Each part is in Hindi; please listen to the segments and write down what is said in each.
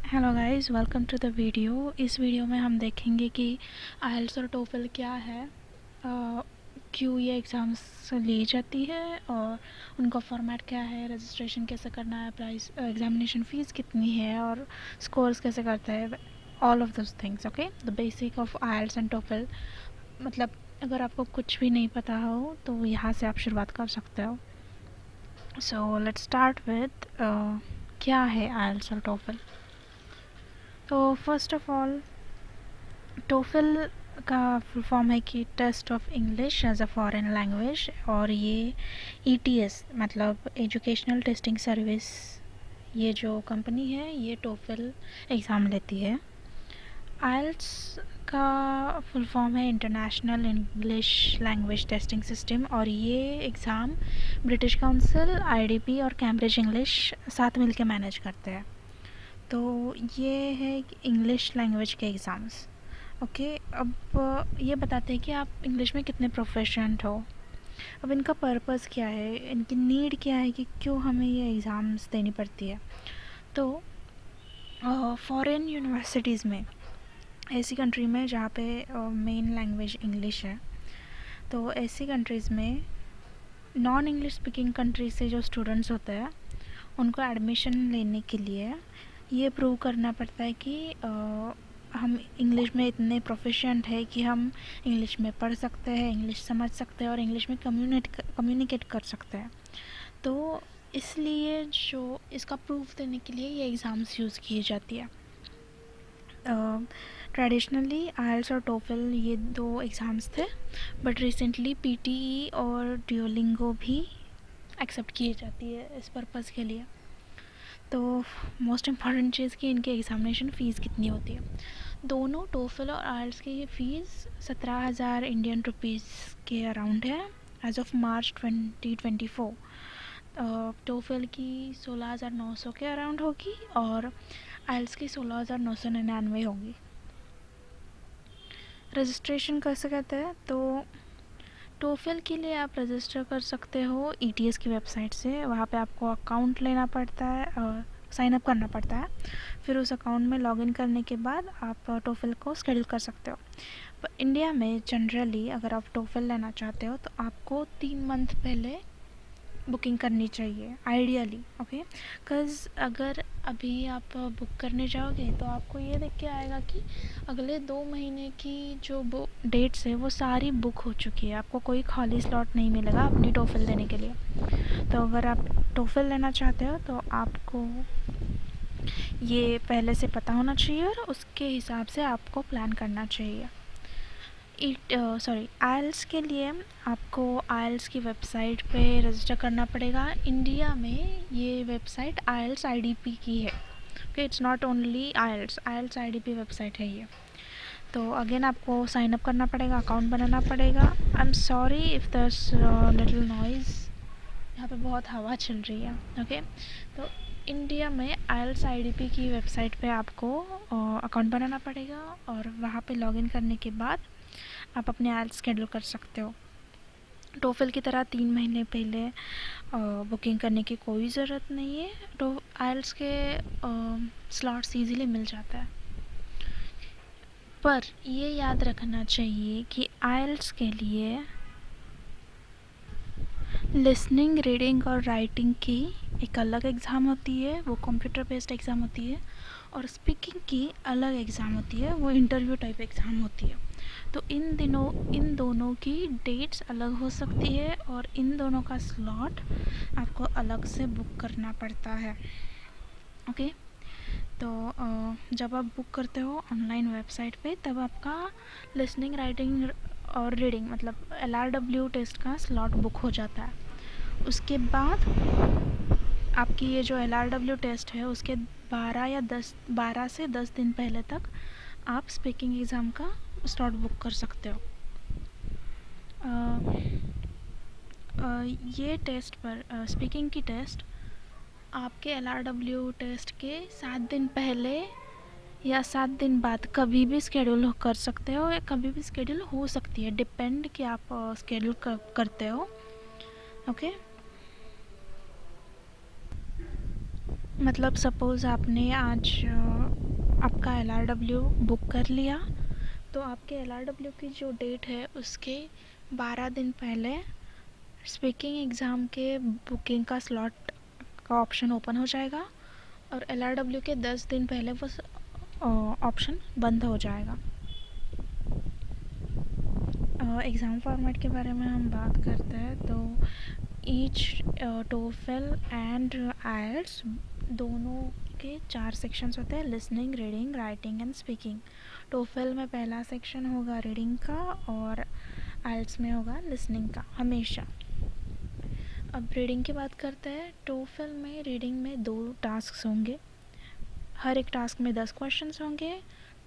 Hello guys, welcome to the video. इस वीडियो में हम देखेंगे कि आइल्स और टोफल क्या है, क्यों ये एग्ज़ाम्स ली जाती है और उनका फॉर्मेट क्या है, रजिस्ट्रेशन कैसे करना है, प्राइस, एग्ज़ामिनेशन फ़ीस कितनी है और स्कोर्स कैसे करता है, all of those things. Okay, the basic of IELTS and TOEFL. मतलब अगर आपको कुछ भी नहीं पता हो तो यहाँ से आप शुरुआत कर सकते हो। सो लेट्स स्टार्ट विद क्या है आइल्स और टोफल। तो फर्स्ट ऑफ ऑल, टोफल का फुल फॉर्म है कि test of English as a foreign language, और ये ईटीएस मतलब एजुकेशनल टेस्टिंग सर्विस, ये जो कंपनी है ये टोफल एग्ज़ाम लेती है। आइल्स का फुल फॉर्म है international English language testing system, और ये एग्ज़ाम ब्रिटिश काउंसिल, आईडीपी और कैम्ब्रिज इंग्लिश साथ मिलकर मैनेज करते हैं। तो ये है इंग्लिश लैंग्वेज के एग्ज़ाम्स। ओके, अब ये बताते हैं कि आप इंग्लिश में कितने प्रोफिशिएंट हो। अब इनका पर्पस क्या है, इनकी नीड क्या है कि क्यों हमें ये एग्ज़ाम्स देनी पड़ती है। तो फॉरेन यूनिवर्सिटीज़ में, ऐसी कंट्री में जहाँ पे मेन लैंग्वेज इंग्लिश है, तो ऐसी कंट्रीज़ में नॉन इंग्लिश स्पीकिंग कंट्री से जो स्टूडेंट्स होते हैं उनको एडमिशन लेने के लिए ये प्रूव करना पड़ता है कि हम इंग्लिश में इतने प्रोफिशिएंट है कि हम इंग्लिश में पढ़ सकते हैं, इंग्लिश समझ सकते हैं और इंग्लिश में कम्युनिकेट कर सकते हैं। तो इसलिए जो इसका प्रूफ देने के लिए ये एग्ज़ाम्स यूज़ की जाती है। ट्रेडिशनली आइल्स और टोफल ये दो एग्ज़ाम्स थे, बट रिसेंटली पीटीई और ड्यूओलिंगो भी एक्सेप्ट की जाती है इस पर्पज़ के लिए। तो मोस्ट इम्पॉर्टेंट चीज़ कि इनकी एग्ज़ामिनेशन फ़ीस कितनी होती है। दोनों टोफल और आइल्स की फ़ीस 17,000 इंडियन रुपीज़ के अराउंड है एज ऑफ मार्च 2024। टोफल की 16,900 के अराउंड होगी और आइल्स की 16,999 होगी। रजिस्ट्रेशन कैसे कहते हैं, तो टोफल के लिए आप रजिस्टर कर सकते हो ईटीएस की वेबसाइट से। वहाँ पे आपको अकाउंट लेना पड़ता है और साइन अप करना पड़ता है। फिर उस अकाउंट में लॉगिन करने के बाद आप टोफल को शेड्यूल कर सकते हो। पर इंडिया में जनरली अगर आप टोफल लेना चाहते हो तो आपको 3 मंथ पहले बुकिंग करनी चाहिए आइडियली। ओके, बिकॉज़ अगर अभी आप बुक करने जाओगे तो आपको ये देख के आएगा कि अगले 2 महीने की जो डेट्स है वो सारी बुक हो चुकी है, आपको कोई खाली स्लॉट नहीं मिलेगा अपनी टोफल देने के लिए। तो अगर आप टोफल लेना चाहते हो तो आपको ये पहले से पता होना चाहिए और उसके हिसाब से आपको प्लान करना चाहिए। आइल्स के लिए आपको आइल्स की वेबसाइट पे रजिस्टर करना पड़ेगा। इंडिया में ये वेबसाइट आइल्स आईडीपी की है। Okay, it's not only IELTS, IELTS IDP website है ये। तो अगेन आपको साइन अप करना पड़ेगा, अकाउंट बनाना पड़ेगा। I am sorry if there's little noise, यहाँ पे बहुत हवा चल रही है। ओके, तो इंडिया में आइल्स आईडीपी की वेबसाइट पे आपको अकाउंट बनाना पड़ेगा और वहाँ पे लॉगिन करने के बाद आप अपने आइल्स शेड्यूल कर सकते हो। टोफल की तरह 3 महीने पहले बुकिंग करने की कोई ज़रूरत नहीं है। तो आइल्स के स्लॉट्स ईजीली मिल जाता है। पर ये याद रखना चाहिए कि आइल्स के लिए लिसनिंग, रीडिंग और राइटिंग की एक अलग एग्ज़ाम होती है, वो कंप्यूटर बेस्ड एग्ज़ाम होती है, और स्पीकिंग की अलग एग्ज़ाम होती है, वो इंटरव्यू टाइप एग्ज़ाम होती है। तो इन दोनों की डेट्स अलग हो सकती है और इन दोनों का स्लॉट आपको अलग से बुक करना पड़ता है। ओके, तो जब आप बुक करते हो ऑनलाइन वेबसाइट पे तब आपका लिसनिंग, राइटिंग और रीडिंग मतलब LRW टेस्ट का स्लॉट बुक हो जाता है। उसके बाद आपकी ये जो LRW टेस्ट है उसके 12 से 10 दिन पहले तक आप स्पीकिंग एग्ज़ाम का स्लॉट बुक कर सकते हो। ये टेस्ट पर स्पीकिंग की टेस्ट आपके LRW टेस्ट के 7 दिन पहले या 7 दिन बाद कभी भी स्केड्यूल कर सकते हो या कभी भी स्केड्यूल हो सकती है, डिपेंड कि आप स्केड्यूल करते हो। ओके, मतलब सपोज़ आपने आज आपका LRW बुक कर लिया, तो आपके LRW की जो डेट है उसके 12 दिन पहले स्पीकिंग एग्ज़ाम के बुकिंग का स्लॉट का ऑप्शन ओपन हो जाएगा और LRW के 10 दिन पहले वो ऑप्शन बंद हो जाएगा। एग्ज़ाम फॉर्मेट के बारे में हम बात करते हैं तो ईच टोफल एंड आइल्स दोनों के 4 सेक्शंस होते हैं, listening, reading, writing and speaking. TOEFL में पहला सेक्शन होगा रीडिंग का और आइल्स में होगा लिसनिंग का हमेशा। अब रीडिंग की बात करते हैं। टोफल में रीडिंग में 2 टास्क होंगे, हर एक टास्क में 10 क्वेश्चंस होंगे।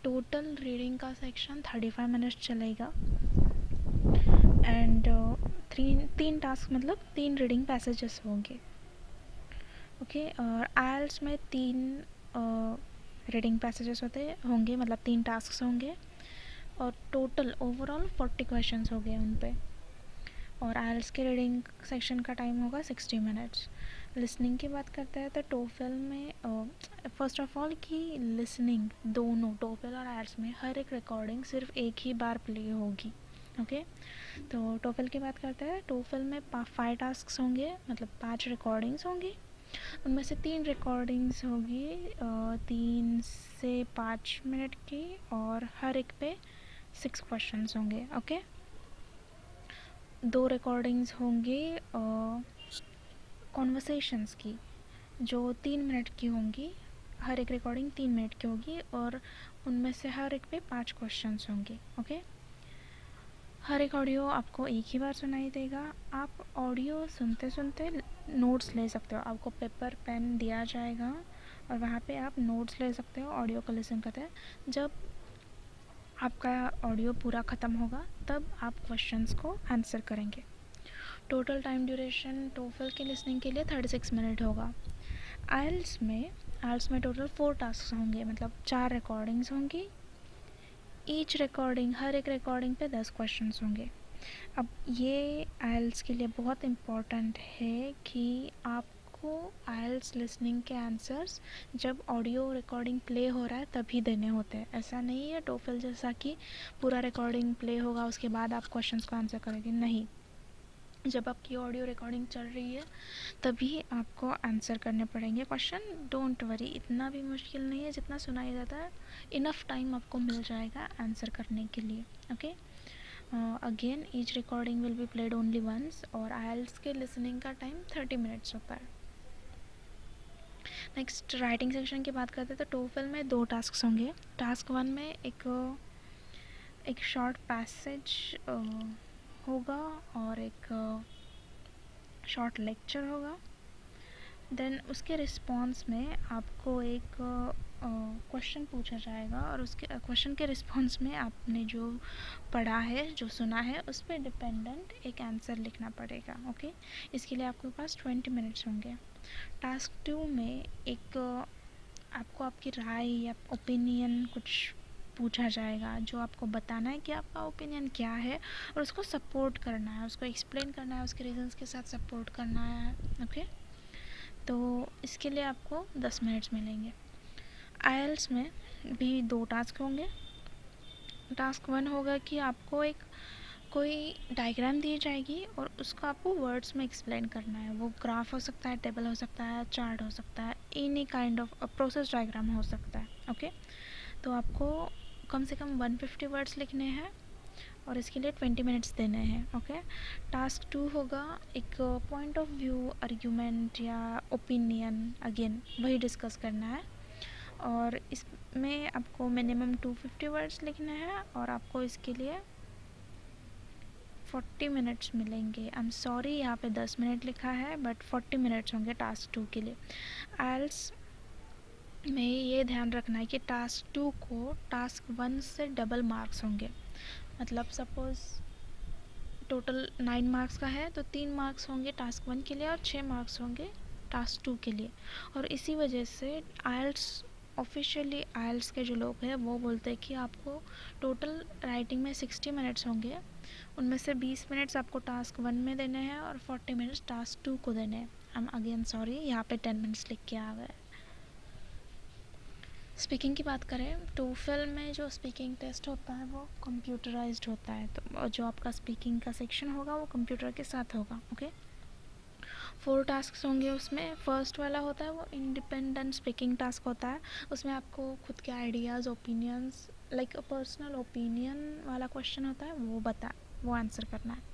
टोटल रीडिंग का सेक्शन 35 मिनट्स चलेगा एंड तीन टास्क मतलब 3 रीडिंग पैसेजेस होंगे। ओके, और आइल्स में 3 रीडिंग पैसेजेस होंगे मतलब 3 टास्क होंगे और टोटल ओवरऑल 40 क्वेश्चंस हो गए उन पे। और आइल्स के रीडिंग सेक्शन का टाइम होगा 60 मिनट्स। लिसनिंग की बात करते हैं तो टोफल में फर्स्ट ऑफ ऑल कि लिसनिंग दोनों टोफल और आइल्स में हर एक रिकॉर्डिंग सिर्फ एक ही बार प्ले होगी। ओके, तो टोफल की बात करते हैं। टोफल में 5 टास्क होंगे मतलब 5 रिकॉर्डिंग्स होंगी, उनमें से 3 रिकॉर्डिंग्स होगी 3 से 5 मिनट की और हर एक पे 6 क्वेश्चंस होंगे। ओके, 2 रिकॉर्डिंग्स होंगी कॉन्वर्सेशंस की जो 3 मिनट की होंगी, हर एक रिकॉर्डिंग 3 मिनट की होगी और उनमें से हर एक पे 5 क्वेश्चंस होंगे। ओके, हर एक ऑडियो आपको एक ही बार सुनाई देगा। आप ऑडियो सुनते सुनते नोट्स ले सकते हो, आपको पेपर पेन दिया जाएगा और वहाँ पे आप नोट्स ले सकते हो ऑडियो को लिसन करते हैं। जब आपका ऑडियो पूरा ख़त्म होगा तब आप क्वेश्चंस को आंसर करेंगे। टोटल टाइम ड्यूरेशन टोफल के लिसनिंग के लिए 36 मिनट होगा। आइल्स में टोटल 4 टास्क होंगे मतलब 4 रिकॉर्डिंग्स होंगी, ईच रिकॉर्डिंग हर एक रिकॉर्डिंग पे 10 क्वेश्चंस होंगे। अब ये आइल्स के लिए बहुत इम्पॉर्टेंट है कि आपको आइल्स लिसनिंग के आंसर्स जब ऑडियो रिकॉर्डिंग प्ले हो रहा है तभी देने होते हैं। ऐसा नहीं है टोफल जैसा कि पूरा रिकॉर्डिंग प्ले होगा उसके बाद आप क्वेश्चंस को आंसर करेंगे, नहीं। जब आपकी ऑडियो रिकॉर्डिंग चल रही है तभी आपको आंसर करने पड़ेंगे क्वेश्चन। डोंट वरी, इतना भी मुश्किल नहीं है जितना सुनाई जाता है, इनफ टाइम आपको मिल जाएगा आंसर करने के लिए। Okay, again each recording will be played only once और आइल्स के लिसनिंग का टाइम 30 मिनट्स होता है। नेक्स्ट राइटिंग सेक्शन की बात करते हैं तो टोफल में 2 टास्क होंगे। टास्क 1 में एक शॉर्ट पैसेज होगा और एक शॉर्ट लेक्चर होगा। देन उसके रिस्पॉन्स में आपको एक क्वेश्चन पूछा जाएगा और उसके क्वेश्चन के रिस्पॉन्स में आपने जो पढ़ा है जो सुना है उस पर डिपेंडेंट एक आंसर लिखना पड़ेगा। ओके, इसके लिए आपके पास 20 मिनट्स होंगे। टास्क 2 में एक आपको आपकी राय या ओपिनियन कुछ पूछा जाएगा जो आपको बताना है कि आपका ओपिनियन क्या है और उसको सपोर्ट करना है, उसको एक्सप्लेन करना है, उसके रीजंस के साथ सपोर्ट करना है। ओके, तो इसके लिए आपको 10 मिनट्स मिलेंगे। आइल्स में भी 2 टास्क होंगे। टास्क 1 होगा कि आपको एक कोई डायग्राम दी जाएगी और उसको आपको वर्ड्स में एक्सप्लेन करना है। वो ग्राफ हो सकता है, टेबल हो सकता है, चार्ट हो सकता है, any kind of process diagram हो सकता है। ओके, तो आपको कम से कम 150 वर्ड्स लिखने हैं और इसके लिए 20 मिनट्स देने हैं। ओके, टास्क 2 होगा एक पॉइंट ऑफ व्यू, आर्ग्यूमेंट या ओपिनियन, अगेन वही डिस्कस करना है और इसमें आपको मिनिमम 250 वर्ड्स लिखने हैं और आपको इसके लिए 40 मिनट्स मिलेंगे। आई एम सॉरी, यहाँ पे 10 मिनट लिखा है बट 40 मिनट्स होंगे टास्क 2 के लिए। आइल्स में ये ध्यान रखना है कि टास्क 2 को टास्क 1 से डबल मार्क्स होंगे। मतलब सपोज़ टोटल 9 मार्क्स का है तो 3 मार्क्स होंगे टास्क 1 के लिए और 6 मार्क्स होंगे टास्क 2 के लिए। और इसी वजह से आइल्स ऑफिशियली आइल्स के जो लोग हैं वो बोलते हैं कि आपको टोटल राइटिंग में 60 मिनट्स होंगे, उनमें से 20 मिनट्स आपको टास्क 1 में देने हैं और 40 मिनट्स टास्क 2 को देने हैं। आई एम अगेन सॉरी, यहाँ पे 10 मिनट्स लिख के आ गए। स्पीकिंग की बात करें, टोफल में जो स्पीकिंग टेस्ट होता है वो कंप्यूटराइज्ड होता है, तो जो आपका स्पीकिंग का सेक्शन होगा वो कंप्यूटर के साथ होगा। ओके, 4 टास्क होंगे उसमें। फर्स्ट वाला होता है वो इंडिपेंडेंट स्पीकिंग टास्क होता है। उसमें आपको खुद के ideas, opinions, like personal opinion वाला क्वेश्चन होता है, वो आंसर करना है।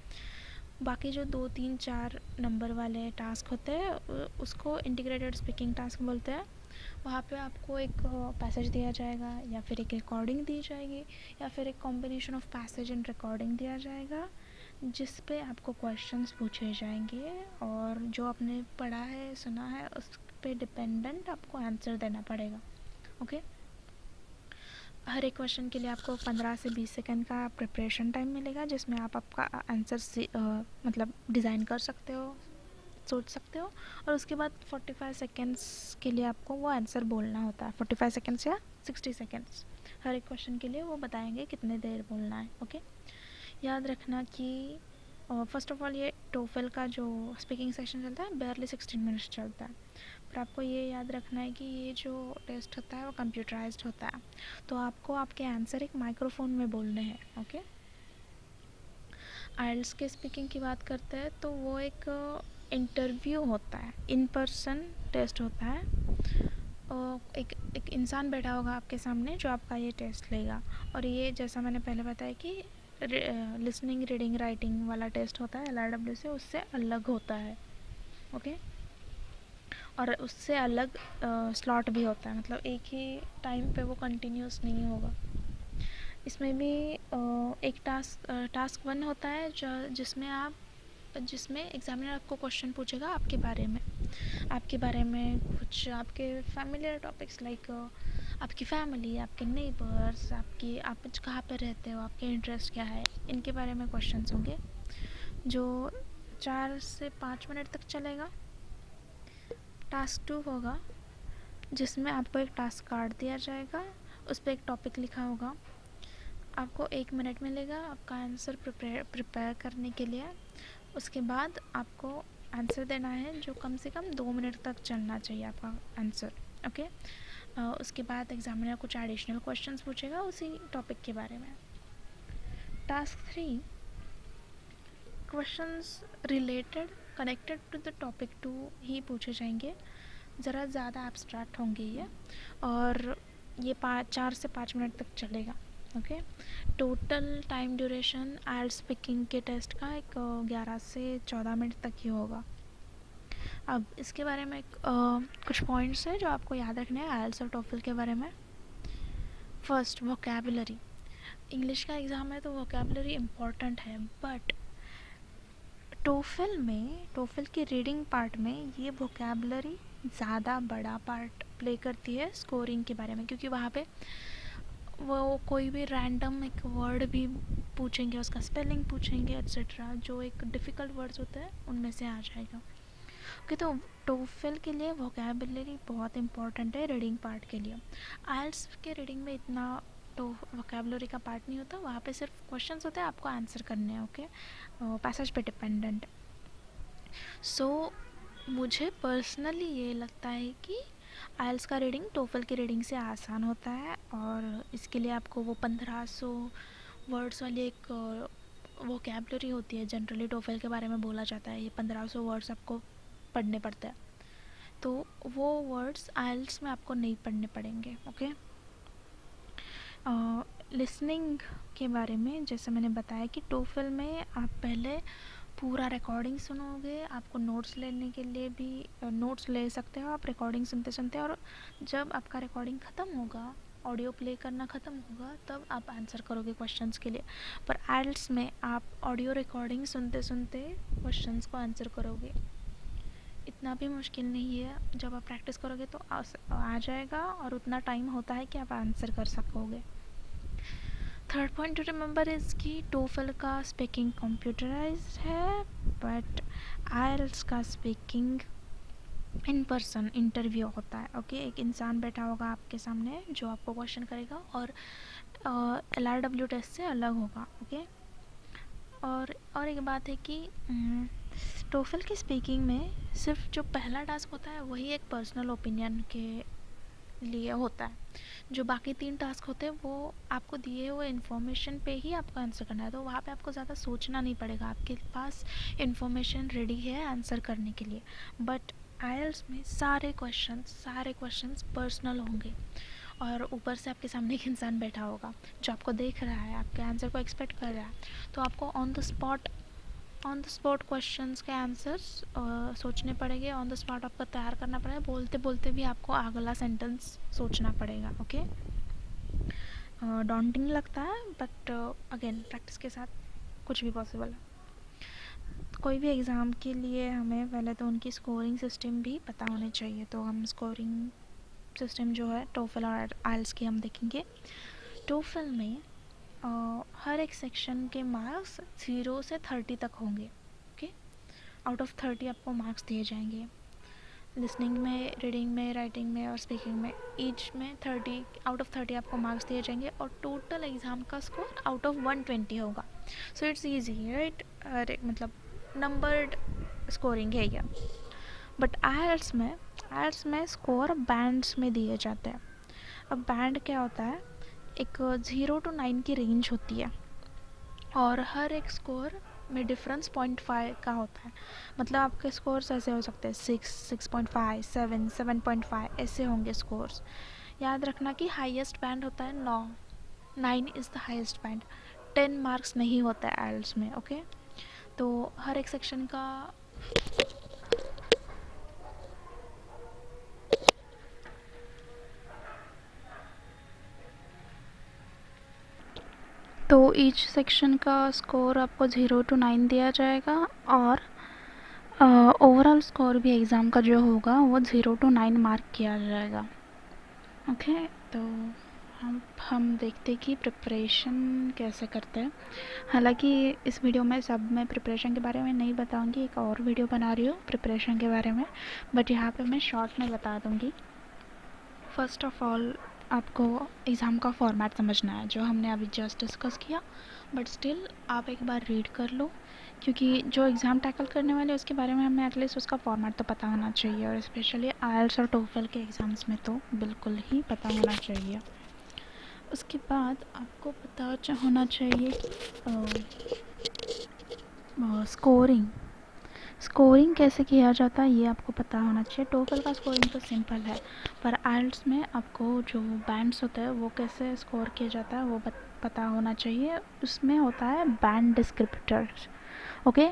बाकी जो 2, 3, 4 नंबर वाले टास्क होते हैं उसको इंटीग्रेटेड स्पीकिंग टास्क बोलते हैं। वहाँ पे आपको एक पैसेज दिया जाएगा, या फिर एक रिकॉर्डिंग दी जाएगी, या फिर एक combination of passage and recording दिया जाएगा, जिस पे आपको क्वेश्चंस पूछे जाएंगे, और जो आपने पढ़ा है, सुना है, उस पे डिपेंडेंट आपको आंसर देना पड़ेगा। ओके, हर एक क्वेश्चन के लिए आपको 15 से 20 सेकंड का प्रिपरेशन टाइम मिलेगा, जिसमें आप आपका आंसर मतलब डिज़ाइन कर सकते हो, सोच सकते हो, और उसके बाद 45 सेकेंड्स के लिए आपको वो आंसर बोलना होता है। 45 सेकेंड्स या 60 सेकेंड्स हर एक क्वेश्चन के लिए वो बताएंगे कितने देर बोलना है। ओके, याद रखना कि फर्स्ट ऑफ ऑल ये टोफल का जो स्पीकिंग सेशन चलता है बेयरली 16 मिनट्स चलता है, पर आपको ये याद रखना है कि ये जो टेस्ट होता है वो कंप्यूटराइज्ड होता है, तो आपको आपके आंसर एक माइक्रोफोन में बोलने हैं। ओके, आइल्स के स्पीकिंग की बात करते हैं तो वो एक इंटरव्यू होता है, इन पर्सन टेस्ट होता है। एक इंसान बैठा होगा आपके सामने जो आपका ये टेस्ट लेगा, और ये जैसा मैंने पहले बताया कि लिसनिंग, रीडिंग, राइटिंग वाला टेस्ट होता है LRW से, उससे अलग होता है। ओके, और उससे अलग स्लॉट भी होता है, मतलब एक ही टाइम पे वो कंटिन्यूस नहीं होगा। इसमें भी एक टास्क 1 होता है जिसमें एग्जामिनर आपको क्वेश्चन पूछेगा आपके बारे में कुछ आपके फैमिलियर टॉपिक्स, लाइक आपकी फैमिली, आपके नेबर्स, आप कहाँ पर रहते हो, आपके इंटरेस्ट क्या है, इनके बारे में क्वेश्चंस होंगे, जो 4 से 5 मिनट तक चलेगा। टास्क 2 होगा जिसमें आपको एक टास्क कार्ड दिया जाएगा, उस पर एक टॉपिक लिखा होगा, आपको 1 मिनट मिलेगा आपका आंसर प्रिपेयर करने के लिए। उसके बाद आपको आंसर देना है जो कम से कम 2 मिनट तक चलना चाहिए आपका आंसर। ओके, उसके बाद एग्जामिनर कुछ एडिशनल क्वेश्चंस पूछेगा उसी टॉपिक के बारे में। Task 3, questions related, connected to the topic 2 ही पूछे जाएंगे, ज़रा ज़्यादा एब्स्ट्रैक्ट होंगे ये, और ये 4 से 5 मिनट तक चलेगा। ओके, टोटल टाइम ड्यूरेशन आइल्स स्पीकिंग के टेस्ट का 11 से 14 मिनट तक ही होगा। अब इसके बारे में कुछ पॉइंट्स हैं जो आपको याद रखने हैं आइल्स और टोफल के बारे में। First, vocabulary. इंग्लिश का एग्ज़ाम है तो वोकैबुलरी इम्पॉर्टेंट है, बट टोफल की रीडिंग पार्ट में ये वोकैबुलरी ज़्यादा बड़ा पार्ट प्ले करती है स्कोरिंग के बारे में, क्योंकि वहाँ पे वो कोई भी रैंडम एक वर्ड भी पूछेंगे, उसका स्पेलिंग पूछेंगे एट्सेट्रा, जो एक डिफ़िकल्ट वर्ड्स होते हैं उनमें से आ जाएगा। ओके, तो टोफल के लिए वोकैबुलरी बहुत इंपॉर्टेंट है रीडिंग पार्ट के लिए। आइल्स के रीडिंग में इतना तो वोकैबुलरी का पार्ट नहीं होता, वहाँ पे सिर्फ क्वेश्चंस होते हैं, आपको आंसर करने हैं। ओके, पैसेज पे डिपेंडेंट। सो मुझे पर्सनली ये लगता है कि आइल्स का रीडिंग टोफल की रीडिंग से आसान होता है, और इसके लिए आपको वो 1500 वर्ड्स वाली एक वोकैबुलरी होती है, जनरली टोफल के बारे में बोला जाता है ये 1500 वर्ड्स आपको पढ़ने पड़ते हैं, तो वो वर्ड्स आइल्स में आपको नहीं पढ़ने पड़ेंगे। ओके, लिसनिंग के बारे में जैसे मैंने बताया कि टोफल में आप पहले पूरा रिकॉर्डिंग सुनोगे, आपको नोट्स लेने के लिए भी नोट्स ले सकते हो आप रिकॉर्डिंग सुनते सुनते, और जब आपका रिकॉर्डिंग ख़त्म होगा, ऑडियो प्ले करना ख़त्म होगा, तब आप आंसर करोगे क्वेश्चंस के लिए। पर आइल्स में आप ऑडियो रिकॉर्डिंग सुनते सुनते क्वेश्चंस को आंसर करोगे, इतना भी मुश्किल नहीं है, जब आप प्रैक्टिस करोगे तो आ जाएगा, और उतना टाइम होता है कि आप आंसर कर सकोगे। Third point two remember is कि टोफल का स्पीकिंग कंप्यूटराइज्ड है, बट आइल्स का स्पीकिंग इन पर्सन इंटरव्यू होता है। ओके, एक इंसान बैठा होगा आपके सामने जो आपको क्वेश्चन करेगा, और LRW टेस्ट से अलग होगा। ओके, और एक बात है कि टोफल की स्पीकिंग में सिर्फ जो पहला टास्क होता है वही एक पर्सनल ओपिनियन के लिए होता है। जो बाकी 3 टास्क होते हैं वो आपको दिए हुए इन्फॉर्मेशन पे ही आपको आंसर करना है, तो वहाँ पे आपको ज़्यादा सोचना नहीं पड़ेगा, आपके पास इन्फॉर्मेशन रेडी है आंसर करने के लिए। बट आईएलटीएस में सारे क्वेश्चंस पर्सनल होंगे, और ऊपर से आपके सामने एक इंसान बैठा होगा जो आपको देख रहा है, आपके आंसर को एक्सपेक्ट कर रहा है, तो आपको ऑन द स्पॉट क्वेश्चंस के आंसर्स सोचने पड़ेंगे, ऑन द स्पॉट आपको तैयार करना पड़ेगा, बोलते बोलते भी आपको अगला सेंटेंस सोचना पड़ेगा। ओके, डॉन्टिंग लगता है, बट अगेन प्रैक्टिस के साथ कुछ भी पॉसिबल है। कोई भी एग्ज़ाम के लिए हमें पहले तो उनकी स्कोरिंग सिस्टम भी पता होने चाहिए, तो हम स्कोरिंग सिस्टम जो है टोफल और आइल्स की हम देखेंगे। टोफल में हर एक सेक्शन के मार्क्स 0 से 30 तक होंगे। ओके, आउट ऑफ 30 आपको मार्क्स दिए जाएंगे। लिसनिंग में, रीडिंग में, राइटिंग में और स्पीकिंग में ईच में 30 आउट ऑफ 30 आपको मार्क्स दिए जाएंगे, और टोटल एग्ज़ाम का स्कोर आउट ऑफ 120 होगा। So it's easy, right? अरे मतलब नंबर्ड स्कोरिंग है क्या। बट आइल्स में स्कोर बैंड्स में दिए जाते हैं। अब बैंड क्या होता है, एक 0 to 9 की रेंज होती है, और हर एक स्कोर में डिफरेंस 0.5 का होता है। मतलब आपके स्कोर्स ऐसे हो सकते हैं 6, 6.5, 7, 7.5 ऐसे होंगे स्कोर्स। याद रखना कि हाईएस्ट बैंड होता है 9, 9 is the highest band. 10 marks नहीं होता है आइल्स में। ओके, तो हर एक सेक्शन का तो ईच सेक्शन का स्कोर आपको 0 to 9 दिया जाएगा, और ओवरऑल स्कोर भी एग्ज़ाम का जो होगा वो 0 to 9 मार्क किया जाएगा। ओके, तो हम देखते कि प्रिपरेशन कैसे करते हैं। हालांकि इस वीडियो में सब मैं प्रिपरेशन के बारे में नहीं बताऊंगी, एक और वीडियो बना रही हूँ प्रिपरेशन के बारे में, बट यहाँ पे मैं शॉर्ट में बता दूंगी। फर्स्ट ऑफ ऑल आपको एग्ज़ाम का फॉर्मेट समझना है, जो हमने अभी जस्ट डिस्कस किया, बट स्टिल आप एक बार रीड कर लो, क्योंकि जो एग्ज़ाम टैकल करने वाले उसके बारे में हमें एटलीस्ट उसका फॉर्मेट तो पता होना चाहिए, और स्पेशली आइल्स और टोफल के एग्ज़ाम्स में तो बिल्कुल ही पता होना चाहिए। उसके बाद आपको पता होना चाहिए स्कोरिंग कैसे किया जाता है, ये आपको पता होना चाहिए। टोफल का स्कोरिंग तो सिंपल है, पर आइल्स में आपको जो बैंड्स होते हैं वो कैसे स्कोर किया जाता है वो पता होना चाहिए। उसमें होता है बैंड डिस्क्रिप्टर्स। ओके,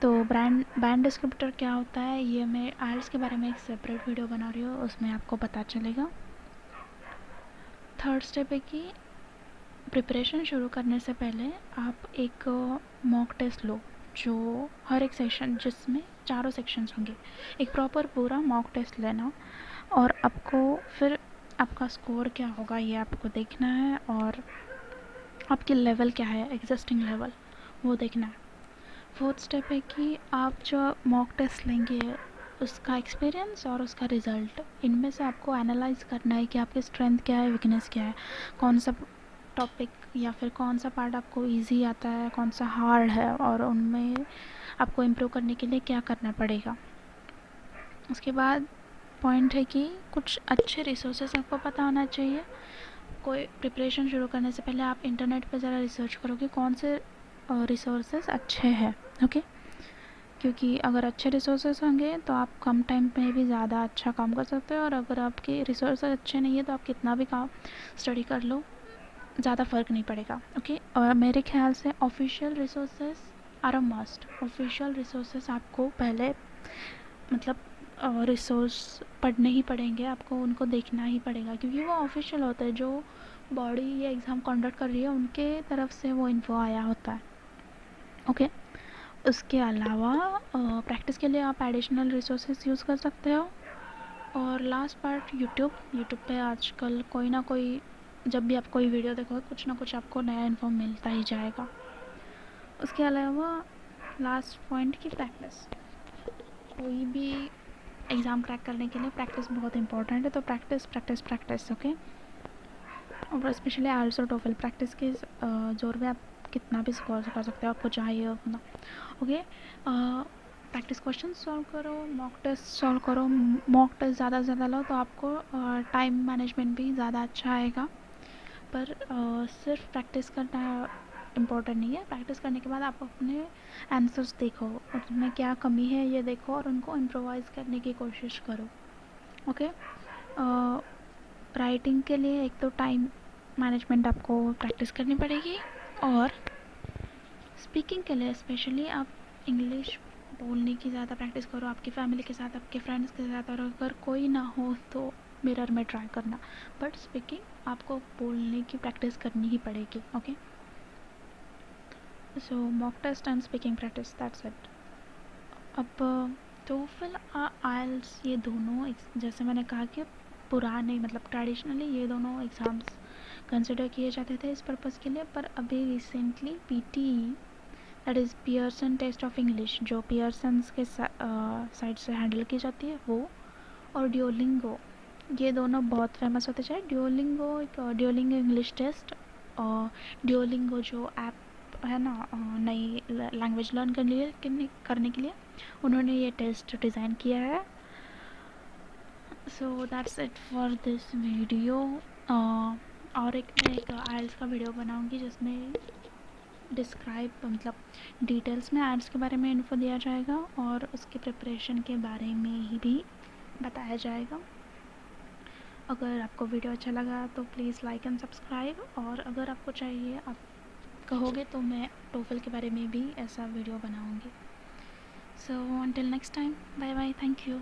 तो बैंड डिस्क्रिप्टर क्या होता है, ये मैं आइल्स के बारे में एक सेपरेट वीडियो बना रही हूँ, उसमें आपको पता चलेगा। थर्ड स्टेप है कि प्रिपरेशन शुरू करने से पहले आप एक मॉक टेस्ट लो, जो हर एक सेक्शन, जिसमें चारों सेक्शंस होंगे, एक प्रॉपर पूरा मॉक टेस्ट लेना, और आपको फिर आपका स्कोर क्या होगा ये आपको देखना है, और आपकी लेवल क्या है, एग्जिस्टिंग लेवल, वो देखना है। फोर्थ स्टेप है कि आप जो मॉक टेस्ट लेंगे उसका एक्सपीरियंस और उसका रिज़ल्ट, इनमें से आपको एनालाइज करना है कि आपकी स्ट्रेंथ क्या है, वीकनेस क्या है, कौन सा टॉपिक या फिर कौन सा पार्ट आपको इजी आता है, कौन सा हार्ड है, और उनमें आपको इम्प्रूव करने के लिए क्या करना पड़ेगा। उसके बाद पॉइंट है कि कुछ अच्छे रिसोर्सेज आपको पता होना चाहिए। कोई प्रिपरेशन शुरू करने से पहले आप इंटरनेट पर ज़रा रिसर्च करो कि कौन से रिसोर्सेज अच्छे हैं। ओके, क्योंकि अगर अच्छे रिसोर्सेज होंगे तो आप कम टाइम में भी ज़्यादा अच्छा काम कर सकते हो, और अगर आपके रिसोर्सेज अच्छे नहीं है तो आप कितना भी काम स्टडी कर लो, ज़्यादा फ़र्क नहीं पड़ेगा। ओके, और मेरे ख्याल से official resources are a must. Official resources आपको पहले मतलब रिसोर्स पढ़ने ही पड़ेंगे, आपको उनको देखना ही पड़ेगा, क्योंकि वो ऑफिशियल होता है, जो बॉडी ये एग्ज़ाम कंडक्ट कर रही है उनके तरफ से वो इन्फो आया होता है। ओके, उसके अलावा प्रैक्टिस के लिए आप एडिशनल रिसोर्सेज यूज़ कर सकते हो। और लास्ट पार्ट, यूट्यूब पे आजकल कोई ना कोई, जब भी आप कोई वीडियो देखोगे कुछ ना कुछ आपको नया इन्फॉर्म मिलता ही जाएगा। उसके अलावा लास्ट पॉइंट की प्रैक्टिस, कोई भी एग्ज़ाम क्रैक करने के लिए प्रैक्टिस बहुत इंपॉर्टेंट है, तो प्रैक्टिस। ओके, और स्पेशली आइल्स और टोफल प्रैक्टिस के जोर पे आप कितना भी स्कोर कर सकते हो, आपको चाहिए उतना। ओके, प्रैक्टिस क्वेश्चन सॉल्व करो, मॉक टेस्ट सॉल्व करो। मॉक टेस्ट ज़्यादा से ज़्यादा लो तो आपको टाइम मैनेजमेंट भी ज़्यादा अच्छा आएगा। पर सिर्फ प्रैक्टिस करना इम्पोर्टेंट नहीं है। प्रैक्टिस करने के बाद आप अपने आंसर्स देखो, उसमें क्या कमी है ये देखो और उनको इम्प्रोवाइज़ करने की कोशिश करो। ओके। राइटिंग के लिए एक तो टाइम मैनेजमेंट आपको प्रैक्टिस करनी पड़ेगी, और स्पीकिंग के लिए स्पेशली आप इंग्लिश बोलने की ज़्यादा प्रैक्टिस करो, आपकी फैमिली के साथ, आपके फ्रेंड्स के साथ, और अगर कोई ना हो तो मिरर में ट्राई करना। बट स्पीकिंग आपको बोलने की प्रैक्टिस करनी ही पड़ेगी। Okay, so mock test and speaking practice, that's it. अब टोफल आइल्स ये दोनों जैसे मैंने कहा कि पुराने मतलब ट्रेडिशनली ये दोनों एग्ज़ाम्स कंसिडर किए जाते थे इस पर्पज़ के लिए, पर अभी recently PTE, that is Pearson test of English, जो पियर्सन्स के साइड से हैंडल की जाती है वो, और ड्यूलिंगो, ये दोनों बहुत फेमस होते जाए। ड्यूलिंगो एक ड्यूलिंगो इंग्लिश टेस्ट, और ड्यूलिंगो जो ऐप है ना नई लैंग्वेज लर्न करने के लिए उन्होंने ये टेस्ट डिज़ाइन किया है। So that's it for this video. और मैं एक आइल्स का वीडियो बनाऊंगी जिसमें डिस्क्राइब मतलब डिटेल्स में आइल्स के बारे में इन्फो दिया जाएगा और उसके प्रिपरेशन के बारे में ही भी बताया जाएगा। अगर आपको वीडियो अच्छा लगा तो प्लीज़ लाइक एंड सब्सक्राइब, और अगर आपको चाहिए आप कहोगे तो मैं टोफल के बारे में भी ऐसा वीडियो बनाऊंगी। So until next time, bye bye, thank you.